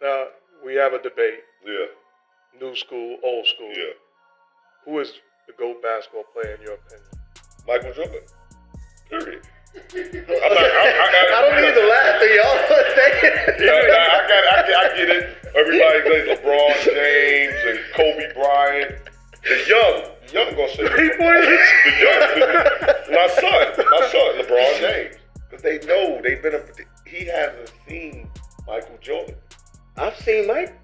Now, we have a debate. Yeah. New school, old school. Yeah. Who is the GOAT basketball player in your opinion? Michael Jordan. Period. I don't need the last thing y'all I get it. Everybody says LeBron James and Kobe Bryant. The young gonna say my son, LeBron James. Because they know he hasn't seen Michael Jordan. I've seen Mike.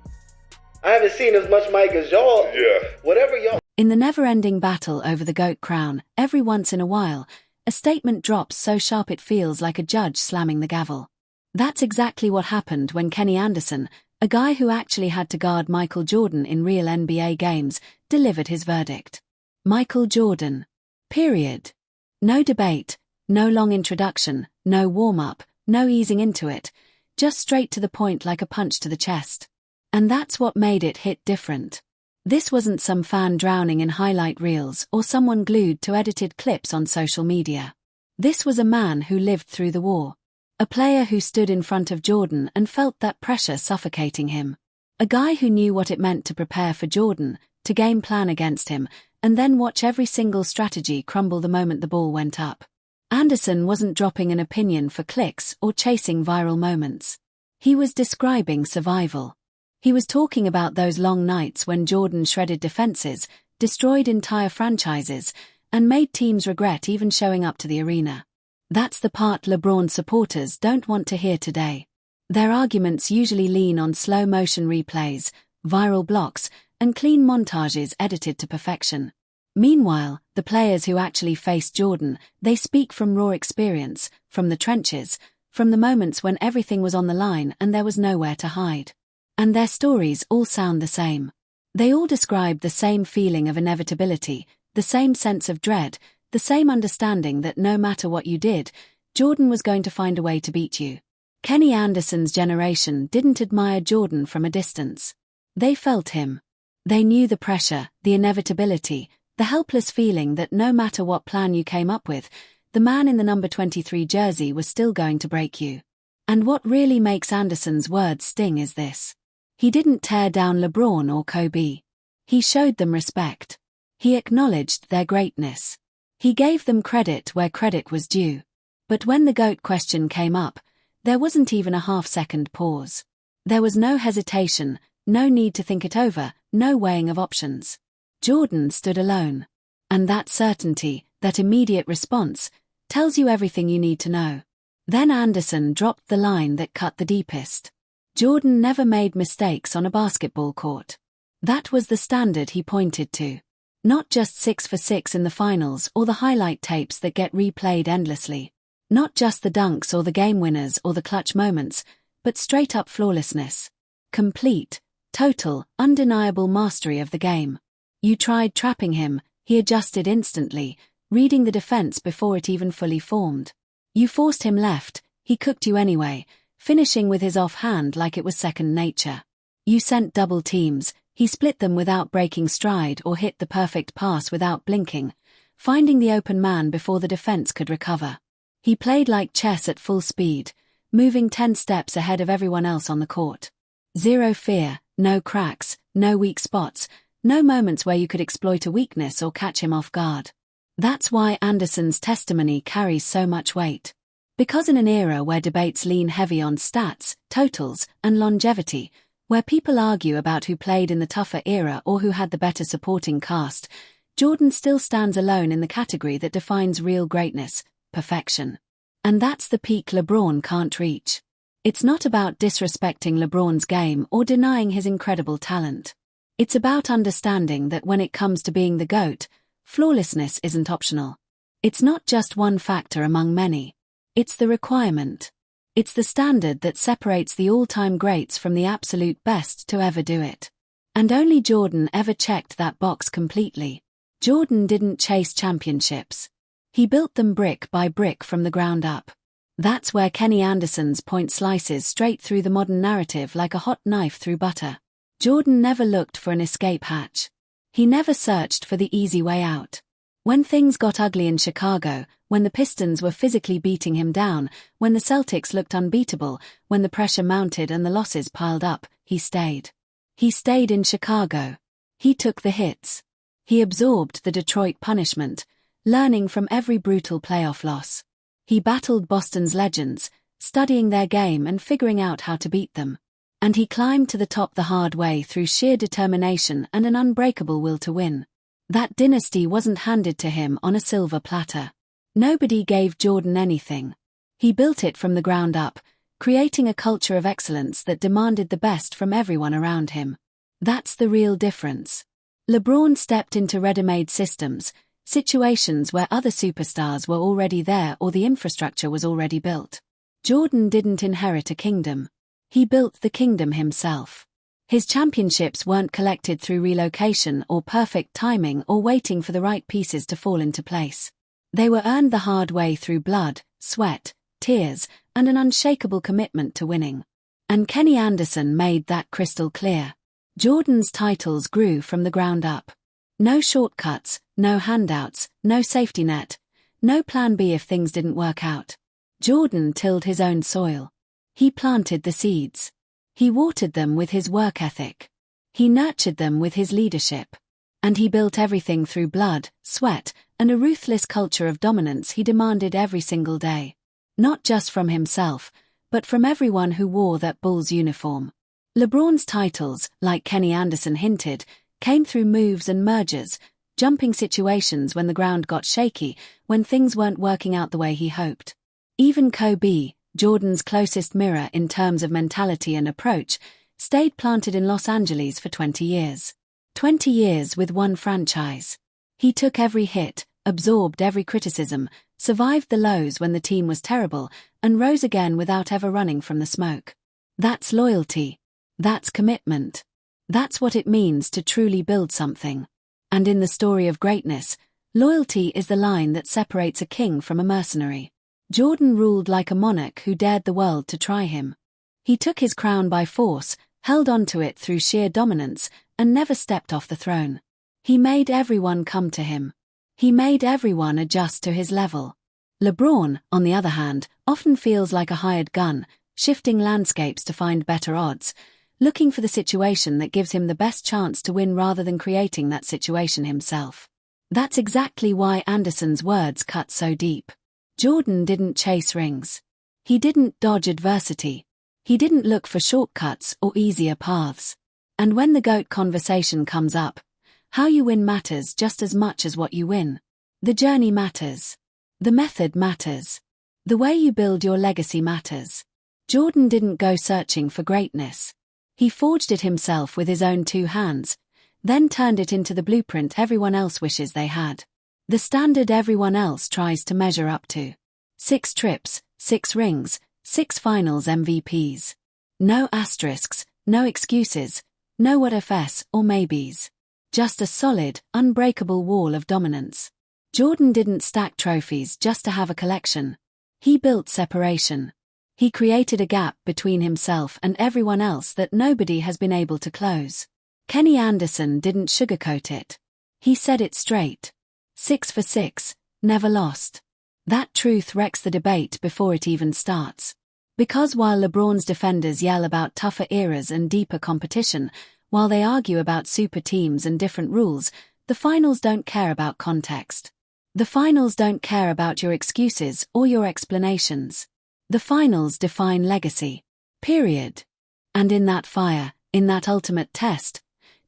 I haven't seen as much Mike as y'all. Yeah. Whatever y'all. In the never-ending battle over the GOAT crown, every once in a while, a statement drops so sharp it feels like a judge slamming the gavel. That's exactly what happened when Kenny Anderson, a guy who actually had to guard Michael Jordan in real NBA games, delivered his verdict. Michael Jordan. Period. No debate, no long introduction, no warm-up, no easing into it, just straight to the point like a punch to the chest. And that's what made it hit different. This wasn't some fan drowning in highlight reels or someone glued to edited clips on social media. This was a man who lived through the war. A player who stood in front of Jordan and felt that pressure suffocating him. A guy who knew what it meant to prepare for Jordan, to game plan against him, and then watch every single strategy crumble the moment the ball went up. Anderson wasn't dropping an opinion for clicks or chasing viral moments. He was describing survival. He was talking about those long nights when Jordan shredded defenses, destroyed entire franchises, and made teams regret even showing up to the arena. That's the part LeBron supporters don't want to hear today. Their arguments usually lean on slow-motion replays, viral blocks, and clean montages edited to perfection. Meanwhile, the players who actually faced Jordan, they speak from raw experience, from the trenches, from the moments when everything was on the line and there was nowhere to hide. And their stories all sound the same. They all describe the same feeling of inevitability, the same sense of dread, the same understanding that no matter what you did, Jordan was going to find a way to beat you. Kenny Anderson's generation didn't admire Jordan from a distance. They felt him. They knew the pressure, the inevitability, the helpless feeling that no matter what plan you came up with, the man in the number 23 jersey was still going to break you. And what really makes Anderson's words sting is this. He didn't tear down LeBron or Kobe. He showed them respect. He acknowledged their greatness. He gave them credit where credit was due. But when the GOAT question came up, there wasn't even a half-second pause. There was no hesitation, no need to think it over, no weighing of options. Jordan stood alone. And that certainty, that immediate response, tells you everything you need to know. Then Anderson dropped the line that cut the deepest. Jordan never made mistakes on a basketball court. That was the standard he pointed to. Not just 6 for 6 in the finals or the highlight tapes that get replayed endlessly. Not just the dunks or the game winners or the clutch moments, but straight-up flawlessness. Complete, total, undeniable mastery of the game. You tried trapping him, he adjusted instantly, reading the defense before it even fully formed. You forced him left, he cooked you anyway, finishing with his offhand like it was second nature. You sent double teams, he split them without breaking stride or hit the perfect pass without blinking, finding the open man before the defense could recover. He played like chess at full speed, moving 10 steps ahead of everyone else on the court. Zero fear, no cracks, no weak spots, no moments where you could exploit a weakness or catch him off guard. That's why Anderson's testimony carries so much weight. Because in an era where debates lean heavy on stats, totals, and longevity, where people argue about who played in the tougher era or who had the better supporting cast, Jordan still stands alone in the category that defines real greatness, perfection. And that's the peak LeBron can't reach. It's not about disrespecting LeBron's game or denying his incredible talent. It's about understanding that when it comes to being the GOAT, flawlessness isn't optional. It's not just one factor among many. It's the requirement. It's the standard that separates the all-time greats from the absolute best to ever do it. And only Jordan ever checked that box completely. Jordan didn't chase championships. He built them brick by brick from the ground up. That's where Kenny Anderson's point slices straight through the modern narrative like a hot knife through butter. Jordan never looked for an escape hatch. He never searched for the easy way out. When things got ugly in Chicago, when the Pistons were physically beating him down, when the Celtics looked unbeatable, when the pressure mounted and the losses piled up, he stayed. He stayed in Chicago. He took the hits. He absorbed the Detroit punishment, learning from every brutal playoff loss. He battled Boston's legends, studying their game and figuring out how to beat them. And he climbed to the top the hard way through sheer determination and an unbreakable will to win. That dynasty wasn't handed to him on a silver platter. Nobody gave Jordan anything. He built it from the ground up, creating a culture of excellence that demanded the best from everyone around him. That's the real difference. LeBron stepped into ready-made systems, situations where other superstars were already there or the infrastructure was already built. Jordan didn't inherit a kingdom. He built the kingdom himself. His championships weren't collected through relocation or perfect timing or waiting for the right pieces to fall into place. They were earned the hard way through blood, sweat, tears, and an unshakable commitment to winning. And Kenny Anderson made that crystal clear. Jordan's titles grew from the ground up. No shortcuts, no handouts, no safety net, no plan B if things didn't work out. Jordan tilled his own soil. He planted the seeds. He watered them with his work ethic. He nurtured them with his leadership. And he built everything through blood, sweat, and a ruthless culture of dominance he demanded every single day. Not just from himself, but from everyone who wore that Bulls uniform. LeBron's titles, like Kenny Anderson hinted, came through moves and mergers, jumping situations when the ground got shaky, when things weren't working out the way he hoped. Even Kobe, Jordan's closest mirror in terms of mentality and approach, stayed planted in Los Angeles for 20 years. 20 years with one franchise. He took every hit, absorbed every criticism, survived the lows when the team was terrible, and rose again without ever running from the smoke. That's loyalty. That's commitment. That's what it means to truly build something. And in the story of greatness, loyalty is the line that separates a king from a mercenary. Jordan ruled like a monarch who dared the world to try him. He took his crown by force, held onto it through sheer dominance, and never stepped off the throne. He made everyone come to him. He made everyone adjust to his level. LeBron, on the other hand, often feels like a hired gun, shifting landscapes to find better odds, looking for the situation that gives him the best chance to win rather than creating that situation himself. That's exactly why Anderson's words cut so deep. Jordan didn't chase rings. He didn't dodge adversity. He didn't look for shortcuts or easier paths. And when the GOAT conversation comes up, how you win matters just as much as what you win. The journey matters. The method matters. The way you build your legacy matters. Jordan didn't go searching for greatness. He forged it himself with his own two hands, then turned it into the blueprint everyone else wishes they had. The standard everyone else tries to measure up to. 6 trips, 6 rings, 6 finals MVPs. No asterisks, no excuses, no what ifs or maybes. Just a solid, unbreakable wall of dominance. Jordan didn't stack trophies just to have a collection. He built separation. He created a gap between himself and everyone else that nobody has been able to close. Kenny Anderson didn't sugarcoat it. He said it straight. 6 for 6, never lost. That truth wrecks the debate before it even starts. Because while LeBron's defenders yell about tougher eras and deeper competition, while they argue about super teams and different rules, the finals don't care about context. The finals don't care about your excuses or your explanations. The finals define legacy. Period. And in that fire, in that ultimate test,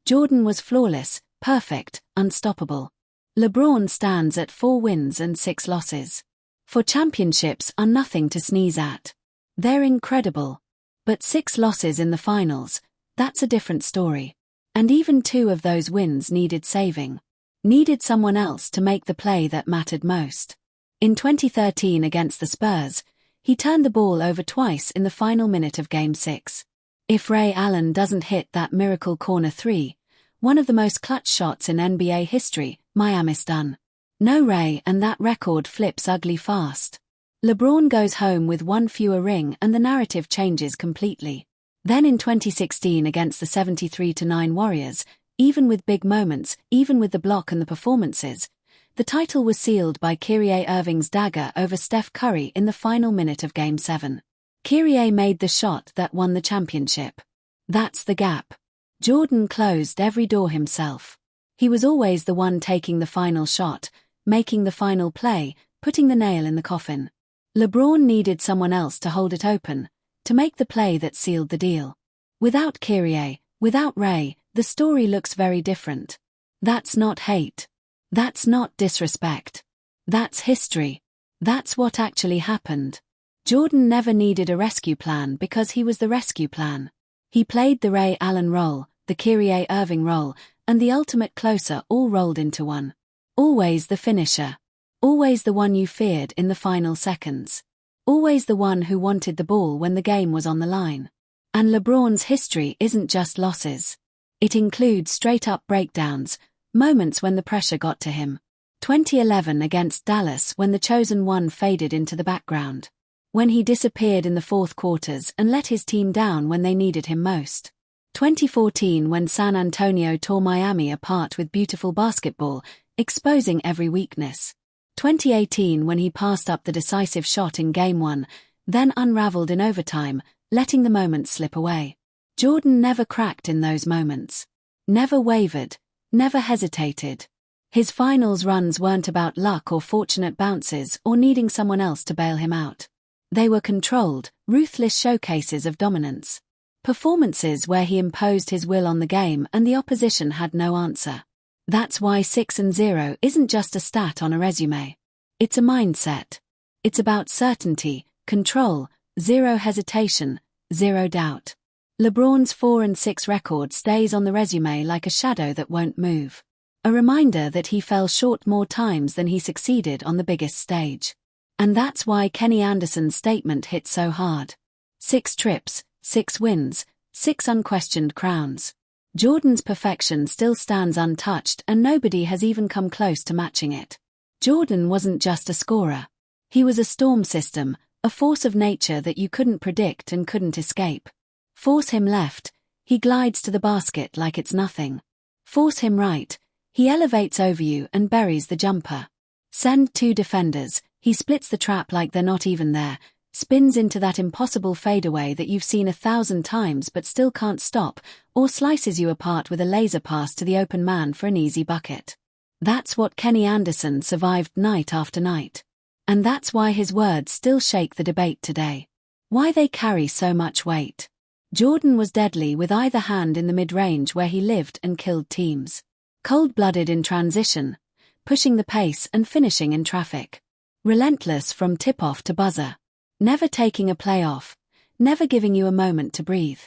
Jordan was flawless, perfect, unstoppable. LeBron stands at 4 wins and 6 losses. For championships are nothing to sneeze at. They're incredible. But 6 losses in the finals, that's a different story. And even 2 of those wins needed saving. Needed someone else to make the play that mattered most. In 2013 against the Spurs, he turned the ball over twice in the final minute of Game 6. If Ray Allen doesn't hit that miracle corner 3, one of the most clutch shots in NBA history, Miami's done. No Ray and that record flips ugly fast. LeBron goes home with 1 fewer ring and the narrative changes completely. Then in 2016 against the 73-9 Warriors, even with big moments, even with the block and the performances, the title was sealed by Kyrie Irving's dagger over Steph Curry in the final minute of Game 7. Kyrie made the shot that won the championship. That's the gap. Jordan closed every door himself. He was always the one taking the final shot, making the final play, putting the nail in the coffin. LeBron needed someone else to hold it open, to make the play that sealed the deal. Without Kyrie, without Ray, the story looks very different. That's not hate. That's not disrespect. That's history. That's what actually happened. Jordan never needed a rescue plan because he was the rescue plan. He played the Ray Allen role, the Kyrie Irving role, and the ultimate closer all rolled into one. Always the finisher. Always the one you feared in the final seconds. Always the one who wanted the ball when the game was on the line. And LeBron's history isn't just losses. It includes straight-up breakdowns, moments when the pressure got to him. 2011 against Dallas when the chosen one faded into the background. When he disappeared in the fourth quarters and let his team down when they needed him most. 2014 when San Antonio tore Miami apart with beautiful basketball, exposing every weakness. 2018 when he passed up the decisive shot in Game 1, then unraveled in overtime, letting the moment slip away. Jordan never cracked in those moments. Never wavered, never hesitated. His finals runs weren't about luck or fortunate bounces or needing someone else to bail him out. They were controlled, ruthless showcases of dominance. Performances where he imposed his will on the game and the opposition had no answer. That's why 6-0 isn't just a stat on a resume. It's a mindset. It's about certainty, control, zero hesitation, zero doubt. LeBron's 4-6 record stays on the resume like a shadow that won't move. A reminder that he fell short more times than he succeeded on the biggest stage. And that's why Kenny Anderson's statement hit so hard. 6 trips, 6 wins, 6 unquestioned crowns. Jordan's perfection still stands untouched and nobody has even come close to matching it. Jordan wasn't just a scorer. He was a storm system, a force of nature that you couldn't predict and couldn't escape. Force him left, he glides to the basket like it's nothing. Force him right, he elevates over you and buries the jumper. Send 2 defenders, he splits the trap like they're not even there, spins into that impossible fadeaway that you've seen 1,000 times but still can't stop, or slices you apart with a laser pass to the open man for an easy bucket. That's what Kenny Anderson survived night after night. And that's why his words still shake the debate today. Why they carry so much weight. Jordan was deadly with either hand in the mid-range where he lived and killed teams. Cold-blooded in transition, pushing the pace and finishing in traffic. Relentless from tip-off to buzzer. Never taking a play off, never giving you a moment to breathe.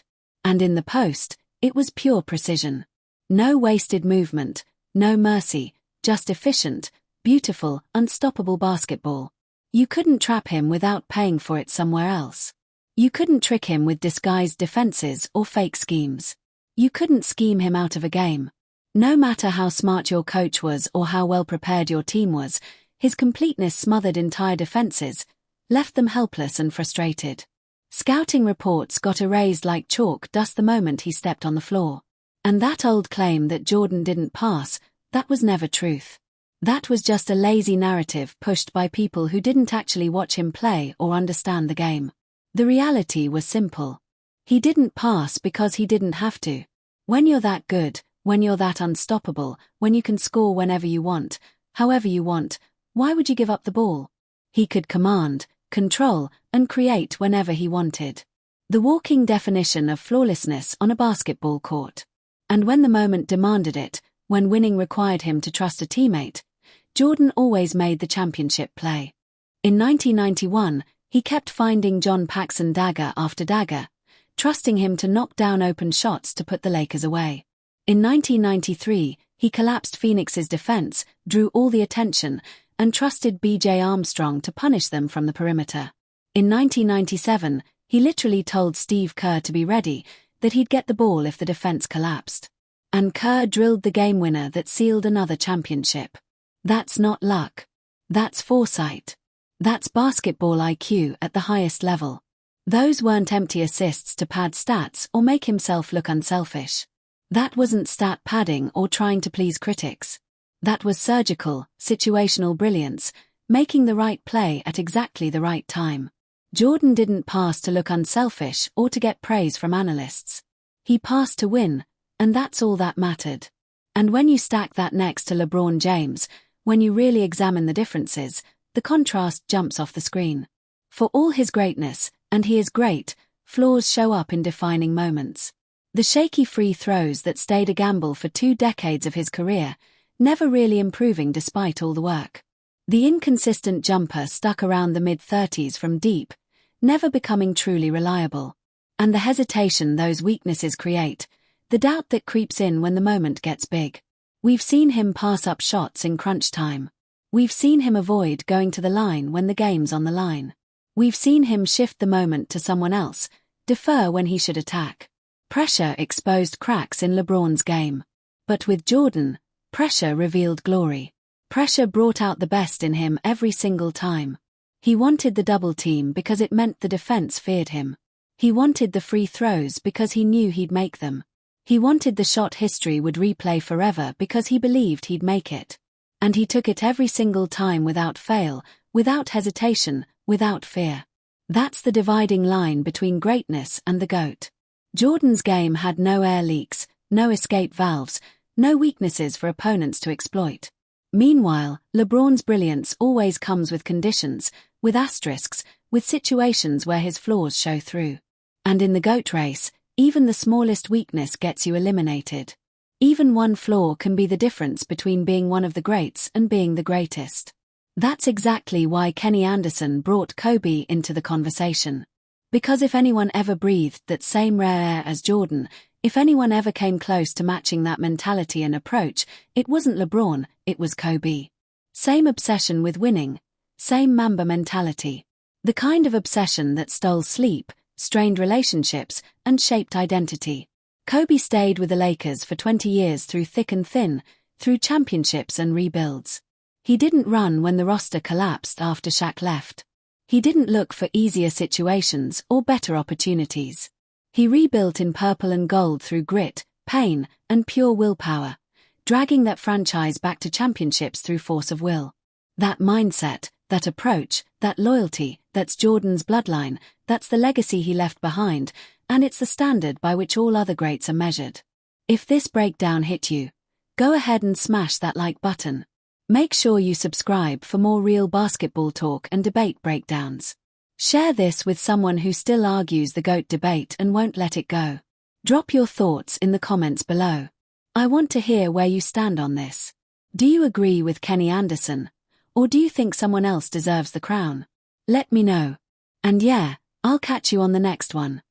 And in the post, it was pure precision. No wasted movement, no mercy, just efficient, beautiful, unstoppable basketball. You couldn't trap him without paying for it somewhere else. You couldn't trick him with disguised defenses or fake schemes. You couldn't scheme him out of a game. No matter how smart your coach was or how well prepared your team was, his completeness smothered entire defenses, left them helpless and frustrated. Scouting reports got erased like chalk dust the moment he stepped on the floor. And that old claim that Jordan didn't pass, that was never truth. That was just a lazy narrative pushed by people who didn't actually watch him play or understand the game. The reality was simple. He didn't pass because he didn't have to. When you're that good, when you're that unstoppable, when you can score whenever you want, however you want, why would you give up the ball? He could command, control, and create whenever he wanted. The walking definition of flawlessness on a basketball court. And when the moment demanded it, when winning required him to trust a teammate, Jordan always made the championship play. In 1991, he kept finding John Paxson dagger after dagger, trusting him to knock down open shots to put the Lakers away. In 1993, he collapsed Phoenix's defense, drew all the attention, and trusted B.J. Armstrong to punish them from the perimeter. In 1997, he literally told Steve Kerr to be ready, that he'd get the ball if the defense collapsed. And Kerr drilled the game winner that sealed another championship. That's not luck. That's foresight. That's basketball IQ at the highest level. Those weren't empty assists to pad stats or make himself look unselfish. That wasn't stat padding or trying to please critics. That was surgical, situational brilliance, making the right play at exactly the right time. Jordan didn't pass to look unselfish or to get praise from analysts. He passed to win, and that's all that mattered. And when you stack that next to LeBron James, when you really examine the differences, the contrast jumps off the screen. For all his greatness, and he is great, flaws show up in defining moments. The shaky free throws that stayed a gamble for 2 decades of his career, never really improving despite all the work. The inconsistent jumper stuck around the mid-30s from deep, never becoming truly reliable. And the hesitation those weaknesses create, the doubt that creeps in when the moment gets big. We've seen him pass up shots in crunch time. We've seen him avoid going to the line when the game's on the line. We've seen him shift the moment to someone else, defer when he should attack. Pressure exposed cracks in LeBron's game. But with Jordan, pressure revealed glory. Pressure brought out the best in him every single time. He wanted the double team because it meant the defense feared him. He wanted the free throws because he knew he'd make them. He wanted the shot history would replay forever because he believed he'd make it. And he took it every single time without fail, without hesitation, without fear. That's the dividing line between greatness and the GOAT. Jordan's game had no air leaks, no escape valves, no weaknesses for opponents to exploit. Meanwhile, LeBron's brilliance always comes with conditions, with asterisks, with situations where his flaws show through. And in the GOAT race, even the smallest weakness gets you eliminated. Even one flaw can be the difference between being one of the greats and being the greatest. That's exactly why Kenny Anderson brought Kobe into the conversation. Because if anyone ever breathed that same rare air as Jordan, if anyone ever came close to matching that mentality and approach, it wasn't LeBron, it was Kobe. Same obsession with winning, same Mamba mentality. The kind of obsession that stole sleep, strained relationships, and shaped identity. Kobe stayed with the Lakers for 20 years through thick and thin, through championships and rebuilds. He didn't run when the roster collapsed after Shaq left. He didn't look for easier situations or better opportunities. He rebuilt in purple and gold through grit, pain, and pure willpower, dragging that franchise back to championships through force of will. That mindset, that approach, that loyalty, that's Jordan's bloodline, that's the legacy he left behind, and it's the standard by which all other greats are measured. If this breakdown hit you, go ahead and smash that like button. Make sure you subscribe for more real basketball talk and debate breakdowns. Share this with someone who still argues the GOAT debate and won't let it go. Drop your thoughts in the comments below. I want to hear where you stand on this. Do you agree with Kenny Anderson? Or do you think someone else deserves the crown? Let me know. And yeah, I'll catch you on the next one.